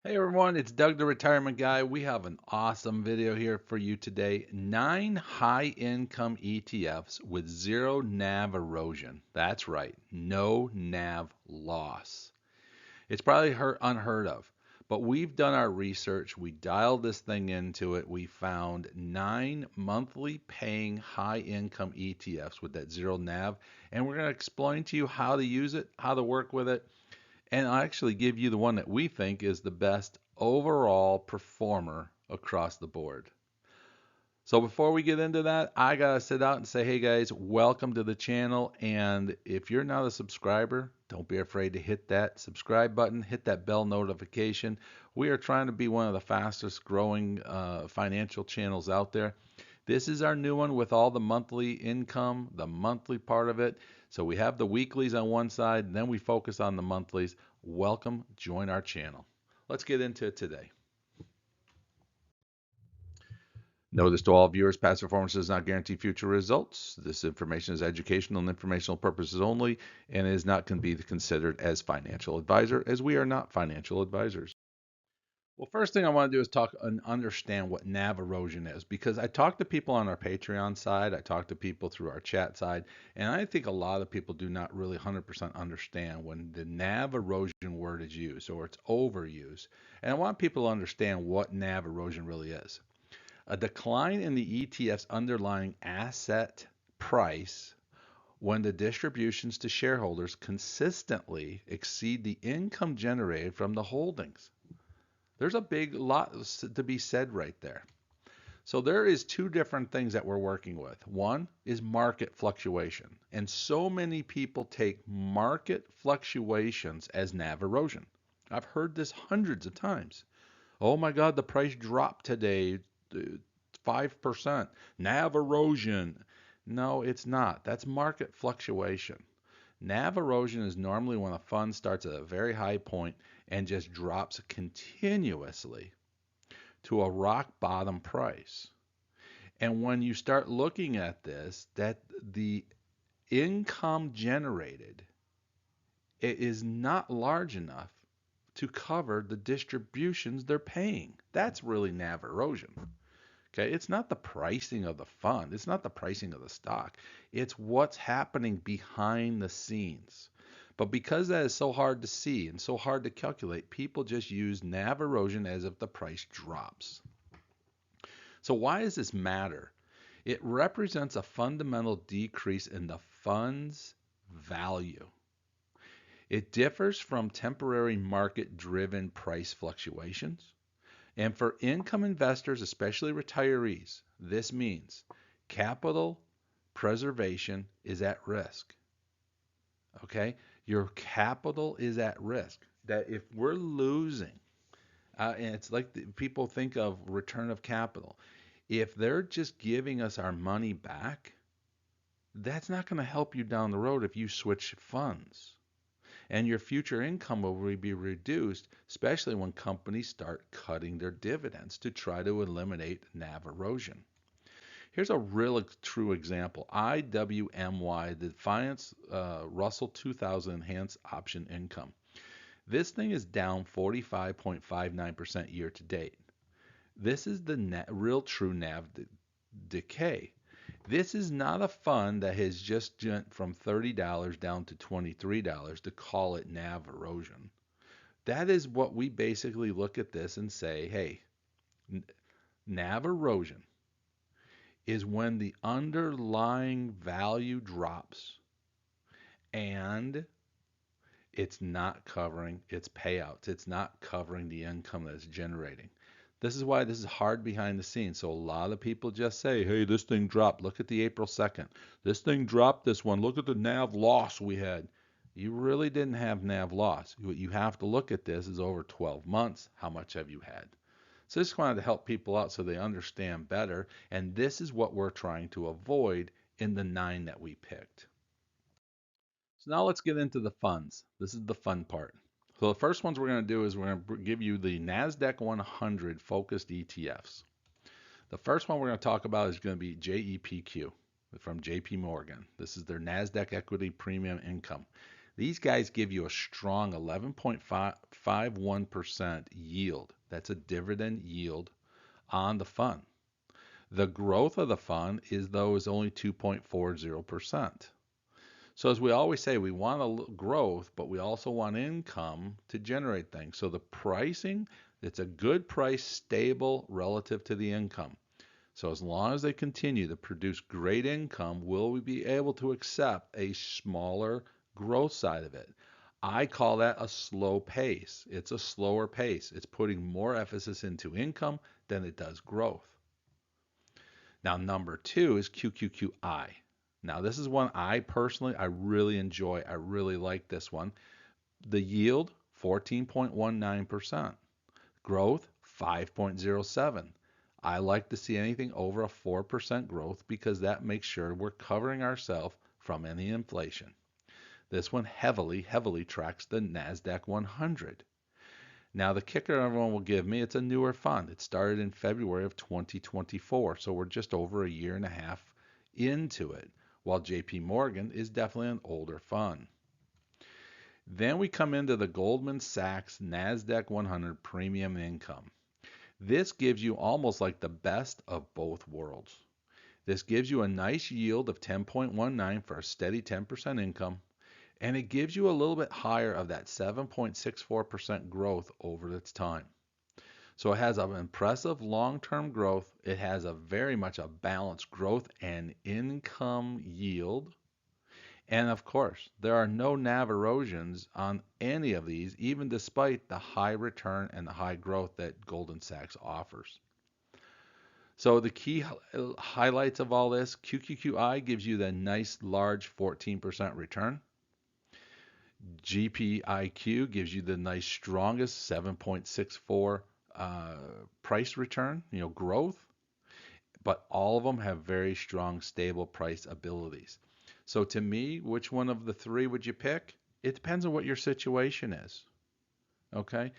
Hey everyone, it's Doug the Retirement Guy. We have an awesome video here for you today. 9 high income ETFs with zero NAV erosion. That's right, no NAV loss. It's probably unheard of, but we've done our research. We dialed this thing into it. We found 9 monthly paying high income ETFs with that zero NAV, and we're going to explain to you how to use it, how to work with it, and I'll actually give you the one that we think is the best overall performer across the board. So before we get into that, I gotta sit out and say, hey guys, welcome to the channel. And if you're not a subscriber, don't be afraid to hit that subscribe button, hit that bell notification. We are trying to be one of the fastest growing financial channels out there. This is our new one with all the monthly income, the monthly part of it. So we have the weeklies on one side, and then we focus on the monthlies. Welcome, join our channel. Let's get into it today. Notice to all viewers, past performance does not guarantee future results. This information is educational and informational purposes only and is not can be considered as financial advisor, as we are not financial advisors. Well, first thing I want to do is talk and understand what NAV erosion is, because I talk to people on our Patreon side, I talk to people through our chat side, and I think a lot of people do not really 100% understand when the NAV erosion word is used or it's overused. And I want people to understand what NAV erosion really is. A decline in the ETF's underlying asset price when the distributions to shareholders consistently exceed the income generated from the holdings. There's a big lot to be said right there. So there is two different things that we're working with. One is market fluctuation. And so many people take market fluctuations as NAV erosion. I've heard this hundreds of times. Oh my God, the price dropped today 5%. NAV erosion. No, it's not. That's market fluctuation. NAV erosion is normally when a fund starts at a very high point and just drops continuously to a rock bottom price. And when you start looking at this, that the income generated it is not large enough to cover the distributions they're paying. That's really NAV erosion. Okay, it's not the pricing of the fund, it's not the pricing of the stock, it's what's happening behind the scenes. But because that is so hard to see and so hard to calculate, people just use NAV erosion as if the price drops. So why does this matter? It represents a fundamental decrease in the fund's value. It differs from temporary market-driven price fluctuations. And for income investors, especially retirees, this means capital preservation is at risk. Okay? Your capital is at risk. That if we're losing, and it's like people think of return of capital, if they're just giving us our money back, that's not going to help you down the road if you switch funds. And your future income will be reduced, especially when companies start cutting their dividends to try to eliminate NAV erosion. Here's a real true example. IWMY, the Finance Russell 2000 Enhanced Option Income. This thing is down 45.59% year to date. This is the real true NAV decay. This is not a fund that has just jumped from $30 down to $23 to call it NAV erosion. That is what we basically look at this and say, hey, NAV erosion is when the underlying value drops and it's not covering its payouts. It's not covering the income that it's generating. This is why this is hard behind the scenes. So a lot of people just say, hey, this thing dropped. Look at the April 2nd. This thing dropped this one. Look at the NAV loss we had. You really didn't have NAV loss. What you have to look at this is over 12 months. How much have you had? So I just wanted to help people out so they understand better. And this is what we're trying to avoid in the 9 that we picked. So now let's get into the funds. This is the fun part. So the first ones we're going to do is we're going to give you the NASDAQ 100 focused ETFs. The first one we're going to talk about is going to be JEPQ from JP Morgan. This is their NASDAQ Equity Premium Income. These guys give you a strong 11.51% yield. That's a dividend yield on the fund. The growth of the fund is only 2.40%. So as we always say, we want a growth, but we also want income to generate things. So the pricing, it's a good price, stable relative to the income. So as long as they continue to produce great income, will we be able to accept a smaller growth side of it? I call that a slow pace. It's a slower pace. It's putting more emphasis into income than it does growth. Now, number two is QQQI. Now, this is one I really enjoy. I really like this one. The yield, 14.19%. Growth, 5.07. I like to see anything over a 4% growth because that makes sure we're covering ourselves from any inflation. This one heavily tracks the NASDAQ 100. Now, the kicker everyone will give me, it's a newer fund. It started in February of 2024, so we're just over a year and a half into it, while JP Morgan is definitely an older fund. Then we come into the Goldman Sachs NASDAQ 100 Premium Income. This gives you almost like the best of both worlds. This gives you a nice yield of 10.19 for a steady 10% income, and it gives you a little bit higher of that 7.64% growth over its time. So it has an impressive long-term growth. It has a very much a balanced growth and income yield. And of course, there are no NAV erosions on any of these, even despite the high return and the high growth that Goldman Sachs offers. So the key highlights of all this, QQQI gives you the nice large 14% return. GPIQ gives you the nice strongest 7.64 price return, growth, but all of them have very strong stable price abilities. So to me, which one of the three would you pick? It depends on what your situation is. Okay?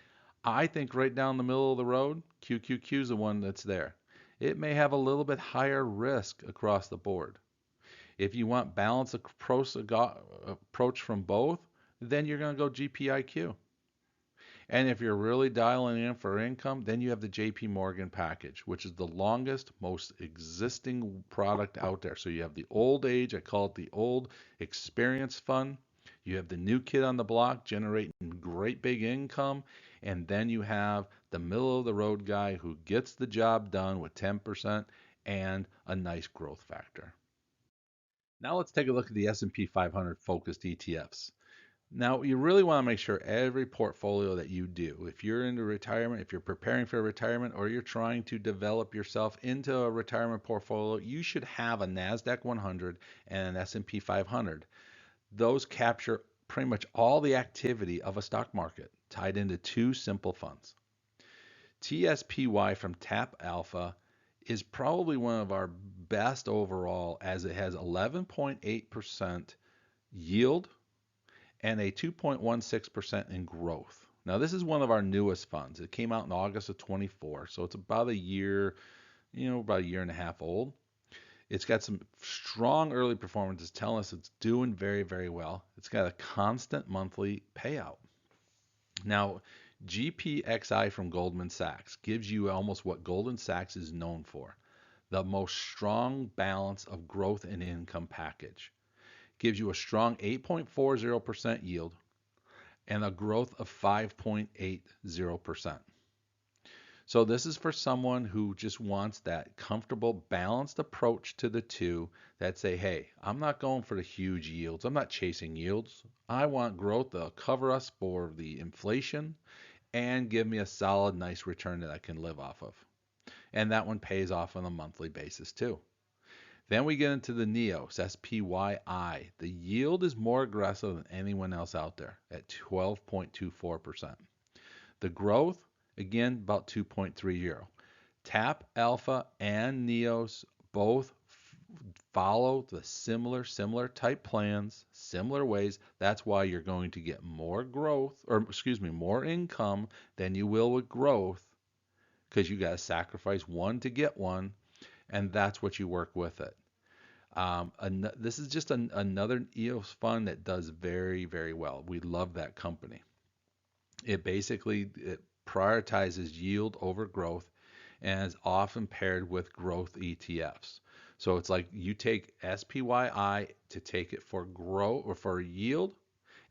I think right down the middle of the road, QQQ is the one that's there. It may have a little bit higher risk across the board. If you want balanced approach from both, then you're going to go GPIQ. And if you're really dialing in for income, then you have the JP Morgan package, which is the longest, most existing product out there. So you have the old age, I call it the old experience fund. You have the new kid on the block generating great big income. And then you have the middle of the road guy who gets the job done with 10% and a nice growth factor. Now let's take a look at the S&P 500 focused ETFs. Now, you really want to make sure every portfolio that you do, if you're into retirement, if you're preparing for retirement, or you're trying to develop yourself into a retirement portfolio, you should have a NASDAQ 100 and an S&P 500. Those capture pretty much all the activity of a stock market tied into two simple funds. TSPY from Tap Alpha is probably one of our best overall, as it has 11.8% yield and a 2.16% in growth. Now, this is one of our newest funds. It came out in August of 24, so it's about a year, about a year and a half old. It's got some strong early performances telling us it's doing very, very well. It's got a constant monthly payout. Now, GPXI from Goldman Sachs gives you almost what Goldman Sachs is known for, the most strong balance of growth and income package. Gives you a strong 8.40% yield and a growth of 5.80%. So this is for someone who just wants that comfortable, balanced approach to the two that say, hey, I'm not going for the huge yields. I'm not chasing yields. I want growth that'll cover us for the inflation and give me a solid, nice return that I can live off of. And that one pays off on a monthly basis too. Then we get into the NEOS, SPYI. The yield is more aggressive than anyone else out there at 12.24%. The growth, again, about 2.30. TAP Alpha and NEOS both follow the similar type plans, similar ways. That's why you're going to get more more income than you will with growth, because you got to sacrifice one to get one, and that's what you work with it. This is just another EOS fund that does very, very well. We love that company. It prioritizes yield over growth and is often paired with growth ETFs. So it's like you take SPYI to take it for growth or for yield,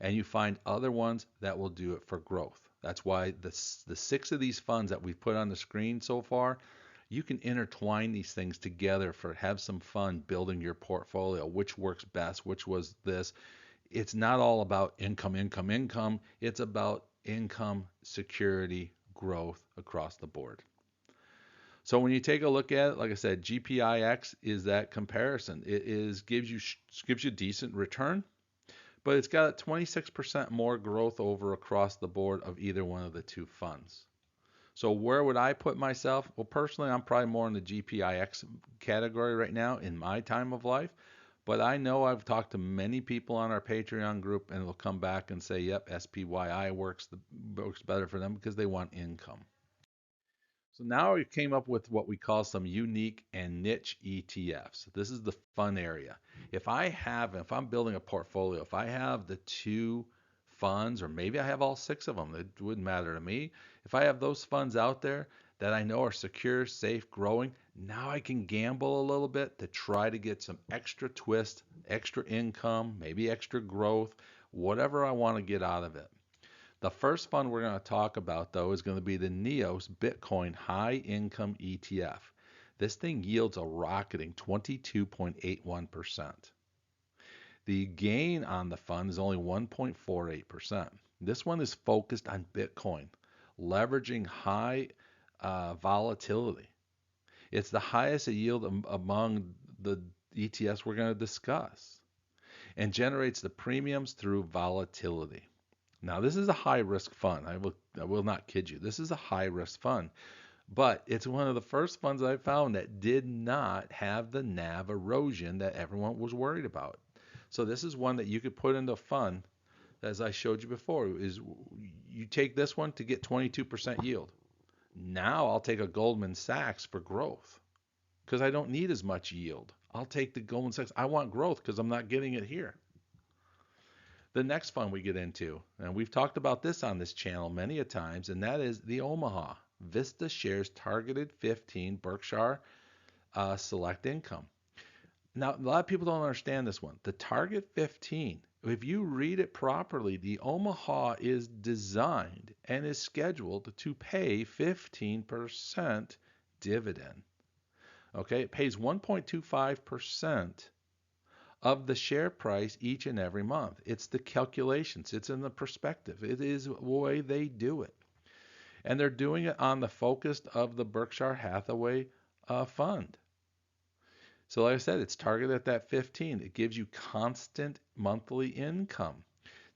and you find other ones that will do it for growth. That's why the six of these funds that we've put on the screen so far, you can intertwine these things together for have some fun building your portfolio, which works best, which was this. It's not all about income, income, income. It's about income, security, growth across the board. So when you take a look at it, like I said, GPIX is that comparison. It gives you decent return, but it's got 26% more growth over across the board of either one of the two funds. So where would I put myself? Well, personally, I'm probably more in the GPIX category right now in my time of life. But I know I've talked to many people on our Patreon group, and they'll come back and say, "Yep, SPYI works better for them because they want income." So now we came up with what we call some unique and niche ETFs. This is the fun area. If I'm building a portfolio, if I have the two funds, or maybe I have all six of them, it wouldn't matter to me. If I have those funds out there that I know are secure, safe, growing, now I can gamble a little bit to try to get some extra twist, extra income, maybe extra growth, whatever I want to get out of it. The first fund we're going to talk about, though, is going to be the NEOS Bitcoin High Income ETF. This thing yields a rocketing 22.81%. The gain on the fund is only 1.48%. This one is focused on Bitcoin, leveraging high volatility. It's the highest yield among the ETFs we're going to discuss and generates the premiums through volatility. Now, this is a high risk fund. I will not kid you. This is a high risk fund, but it's one of the first funds I found that did not have the NAV erosion that everyone was worried about. So this is one that you could put into a fund, as I showed you before, is you take this one to get 22% yield. Now I'll take a Goldman Sachs for growth because I don't need as much yield. I'll take the Goldman Sachs. I want growth because I'm not getting it here. The next fund we get into, and we've talked about this on this channel many a times, and that is the Omaha Vista Shares Targeted 15 Berkshire Select Income. Now, a lot of people don't understand this one. The Target 15, if you read it properly, the Omaha is designed and is scheduled to pay 15% dividend. Okay, it pays 1.25% of the share price each and every month. It's the calculations. It's in the perspective. It is the way they do it. And they're doing it on the focus of the Berkshire Hathaway fund. So like I said, it's targeted at that 15. It gives you constant monthly income.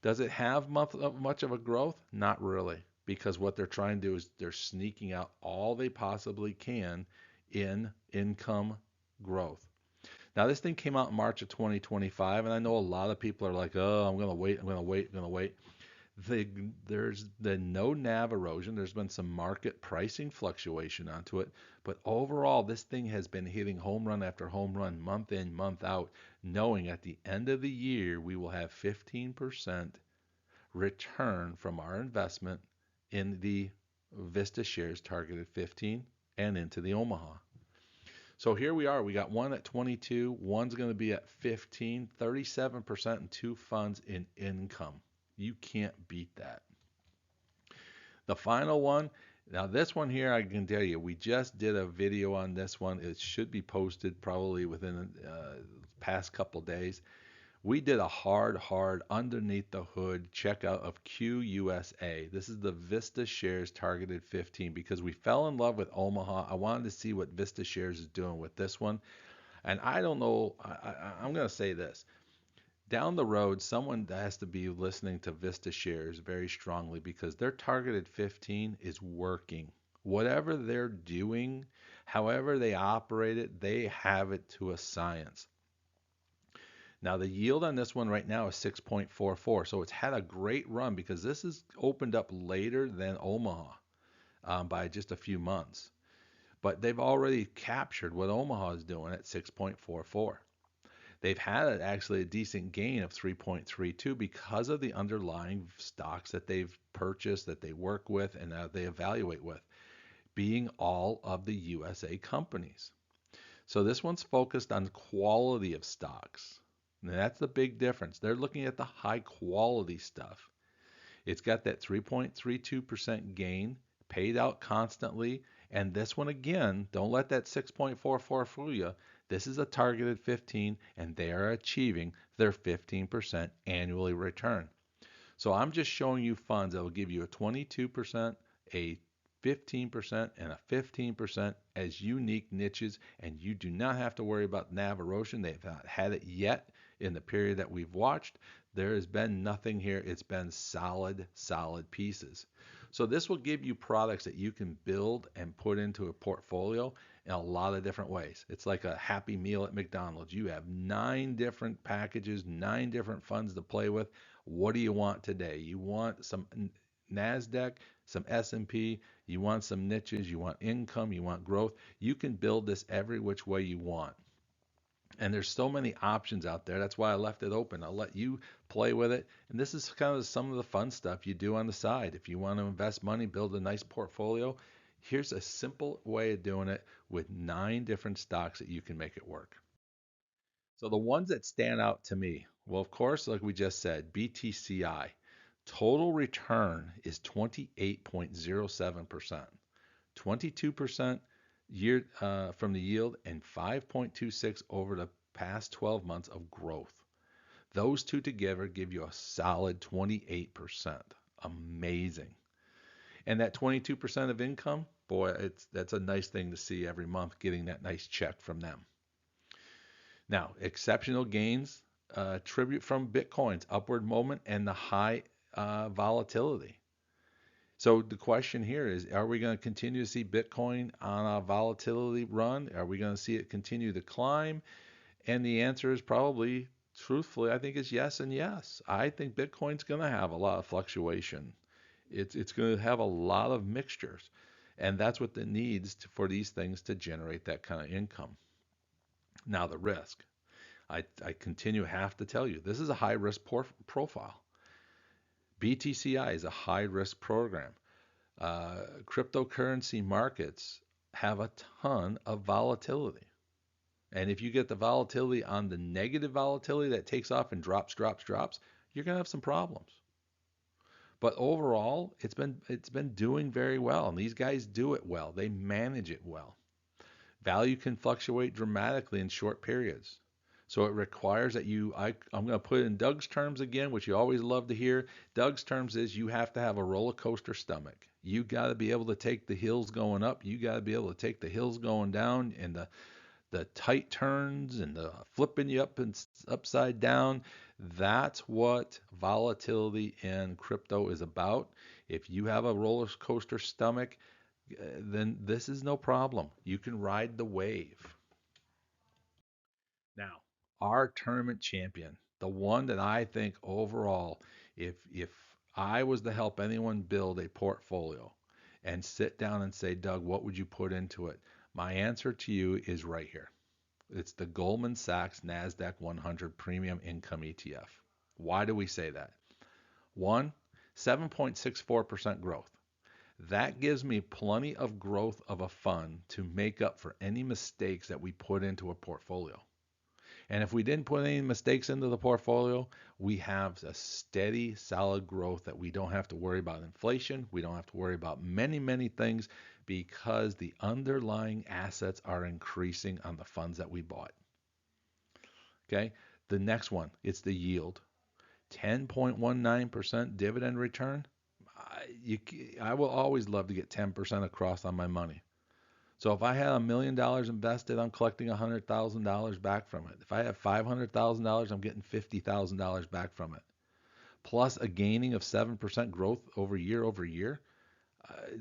Does it have much of a growth? Not really, because what they're trying to do is they're sneaking out all they possibly can in income growth. Now, this thing came out in March of 2025, and I know a lot of people are like, "Oh, I'm going to wait, I'm going to wait, I'm going to wait." There's the no NAV erosion. There's been some market pricing fluctuation onto it, but overall, this thing has been hitting home run after home run, month in, month out, knowing at the end of the year we will have 15% return from our investment in the Vista shares targeted 15 and into the Omaha. So here we are. We got one at 22, one's going to be at 15, 37% in two funds in income. You can't beat that. The final one, now this one here, I can tell you, we just did a video on this one. It should be posted probably within the past couple days. We did a hard underneath the hood checkout of QUSA. This is the Vista Shares Targeted 15 because we fell in love with Omaha. I wanted to see what Vista Shares is doing with this one. And I don't know, I'm going to say this. Down the road, someone has to be listening to Vista Shares very strongly because their Targeted 15 is working. Whatever they're doing, however they operate it, they have it to a science. Now the yield on this one right now is 6.44, so it's had a great run because this is opened up later than Omaha by just a few months. But they've already captured what Omaha is doing at 6.44. They've had actually a decent gain of 3.32 because of the underlying stocks that they've purchased, that they work with, and that they evaluate with, being all of the USA companies. So this one's focused on quality of stocks. And that's the big difference. They're looking at the high quality stuff. It's got that 3.32% gain paid out constantly. And this one again, don't let that 6.44 fool you. This is a targeted 15 and they are achieving their 15% annually return. So I'm just showing you funds that will give you a 22%, a 15%, and a 15% as unique niches, and you do not have to worry about NAV erosion. They've not had it yet in the period that we've watched. There has been nothing here. It's been solid, solid pieces. So this will give you products that you can build and put into a portfolio in a lot of different ways. It's like a Happy Meal at McDonald's. You have 9 different packages, 9 different funds to play with. What do you want today? You want some NASDAQ, some S&P, you want some niches, you want income, you want growth. You can build this every which way you want. And there's so many options out there. That's why I left it open. I'll let you play with it. And this is kind of some of the fun stuff you do on the side. If you want to invest money, build a nice portfolio, here's a simple way of doing it with 9 different stocks that you can make it work. So the ones that stand out to me, well, of course, like we just said, BTCI, total return is 28.07%, 22% year from the yield, and 5.26 over the past 12 months of growth. Those two together give you a solid 28%. Amazing. And that 22% of income, boy, that's a nice thing to see every month, getting that nice check from them. Now, exceptional gains tribute from Bitcoin's upward moment and the high volatility. So the question here is, are we going to continue to see Bitcoin on a volatility run? Are we going to see it continue to climb? And the answer is probably, truthfully, I think is yes and yes. I think Bitcoin's going to have a lot of fluctuation. It's going to have a lot of mixtures. And that's what it needs for these things to generate that kind of income. Now, the risk. I continue have to tell you, this is a high risk profile. BTCI is a high risk program. Cryptocurrency markets have a ton of volatility. And if you get the volatility on the negative volatility that takes off and drops, you're going to have some problems. But overall, it's been doing very well. And these guys do it well. They manage it well. Value can fluctuate dramatically in short periods. So it requires that I'm going to put it in Doug's terms again, which you always love to hear. Doug's terms is you have to have a roller coaster stomach. You got to be able to take the hills going up. You got to be able to take the hills going down, and the tight turns and the flipping you up and upside down. That's what volatility in crypto is about. If you have a roller coaster stomach, then this is no problem. You can ride the wave. Now, our tournament champion, the one that I think overall, if I was to help anyone build a portfolio and sit down and say, Doug, what would you put into it? My answer to you is right here. It's the Goldman Sachs NASDAQ 100 Premium Income ETF. Why do we say that? One, 7.64% growth. That gives me plenty of growth of a fund to make up for any mistakes that we put into a portfolio. And if we didn't put any mistakes into the portfolio, we have a steady, solid growth that we don't have to worry about inflation. We don't have to worry about many, many things because the underlying assets are increasing on the funds that we bought. Okay. The next one, it's the yield. 10.19% dividend return. I will always love to get 10% across on my money. So if I had $1 million invested, I'm collecting $100,000 back from it. If I have $500,000, I'm getting $50,000 back from it. Plus a gaining of 7% growth over year.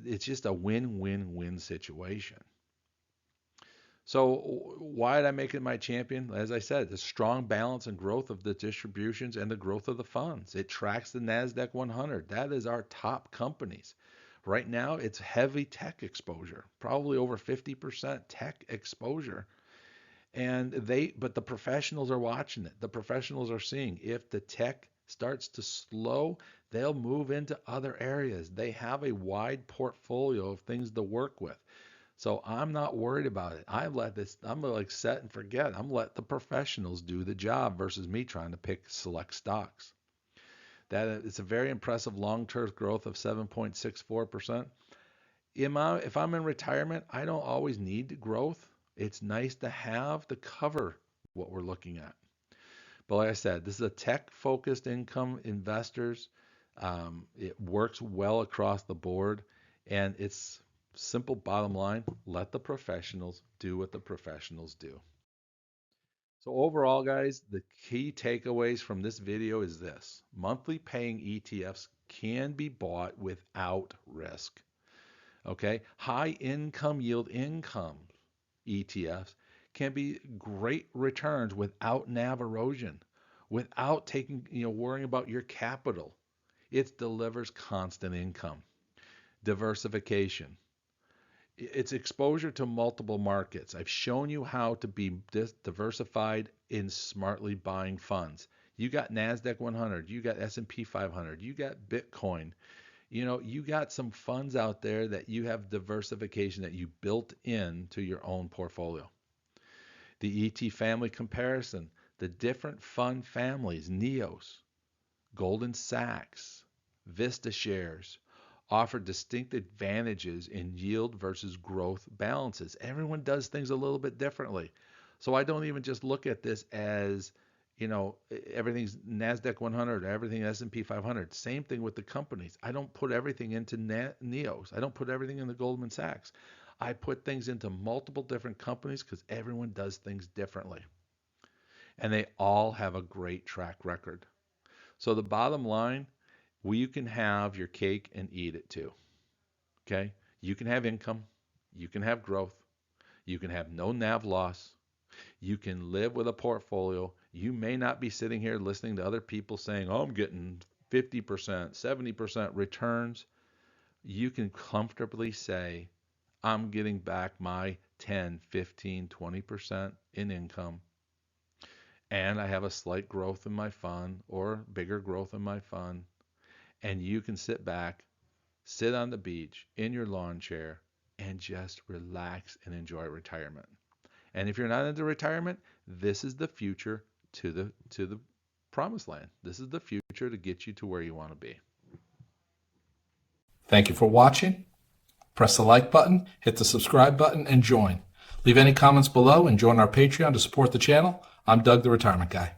It's just a win-win-win situation. So why did I make it my champion? As I said, the strong balance and growth of the distributions and the growth of the funds. It tracks the NASDAQ 100. That is our top companies. Right now, it's heavy tech exposure, probably over 50% tech exposure. But the professionals are watching it. The professionals are seeing if the tech starts to slow, they'll move into other areas. They have a wide portfolio of things to work with. So I'm not worried about it. I'm like set and forget. I'm let the professionals do the job versus me trying to pick select stocks. That it's a very impressive long-term growth of 7.64%. If I'm in retirement, I don't always need growth. It's nice to have to cover what we're looking at. But like I said, this is a tech-focused income investors. It works well across the board, and it's simple bottom line, let the professionals do what the professionals do. So overall, guys, the key takeaways from this video is this. Monthly paying ETFs can be bought without risk. Okay? High income yield income ETFs can be great returns without NAV erosion, without worrying about your capital. It delivers constant income. Diversification. It's exposure to multiple markets. I've shown you how to be diversified in smartly buying funds. You got NASDAQ 100, you got S&P 500, you got Bitcoin. You got some funds out there that you have diversification that you built into your own portfolio. The ET family comparison, the different fund families, NEOS, Goldman Sachs, Vista shares, offer distinct advantages in yield versus growth balances. Everyone does things a little bit differently. So I don't even just look at this as, everything's NASDAQ 100 or everything S&P 500. Same thing with the companies. I don't put everything into NEOS. I don't put everything into Goldman Sachs. I put things into multiple different companies because everyone does things differently. And they all have a great track record. So the bottom line, you can have your cake and eat it too. Okay? You can have income. You can have growth. You can have no NAV loss. You can live with a portfolio. You may not be sitting here listening to other people saying, oh, I'm getting 50%, 70% returns. You can comfortably say, I'm getting back my 10, 15, 20% in income. And I have a slight growth in my fund or bigger growth in my fund. And you can sit back, sit on the beach in your lawn chair, and just relax and enjoy retirement. And if you're not into retirement, this is the future to the promised land. This is the future to get you to where you want to be. Thank you for watching. Press the like button, hit the subscribe button, and join. Leave any comments below and join our Patreon to support the channel. I'm Doug, the Retirement Guy.